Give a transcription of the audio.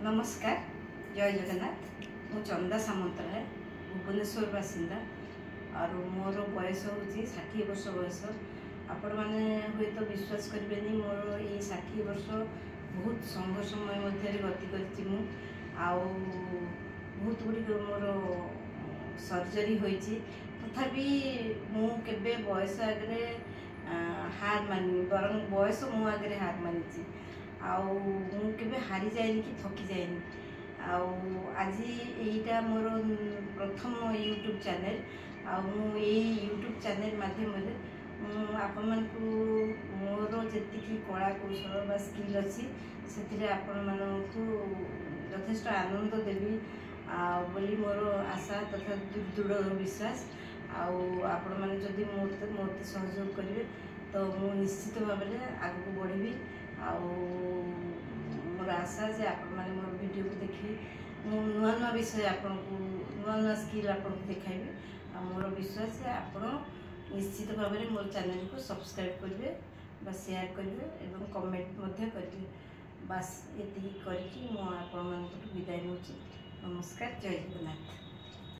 नमस्कार जय जगन्नाथ मु चंदा सामंतराय भुवनेश्वर बासिंदा और मोर बयस हूँ 60 वर्ष बयस। आपण मैंने हुए तो विश्वास करें मोर ये 60 वर्ष बहुत संघर्षमय मध्य गति कर बहुत गुड़िक मोर सर्जरी होती तथापि मुझे बयस आगे हार मानी बर बयस मु आगे हार मानी आवे हारी जाए कि थकी जाए आज यहीटा मोर प्रथम यूट्यूब चैनल यूट्यूब चैनल माध्यम आपण मोर जी कला कौशल बा स्किल अच्छी से आपण मानू यथेष्ट आनंद देवी बोली मोर आशा तथा दृढ़ विश्वास आपण मैंने जदि मत सहयोग करेंगे तो मु निश्चित भाव में आगे बढ़ी मोर आशा जे आपण मैंने मोर वीडियो को देखी नुआ नुआ विषय आपन को नुआ नुआ स्किल आपन को देखाइबे मोर विश्वास है आपण निश्चित भाव में मोर चैनल को सब्सक्राइब करेंगे शेयर करेंगे एवं कमेंट करेंगे बस ये करके विदाय नौची। नमस्कार जय जगन्नाथ।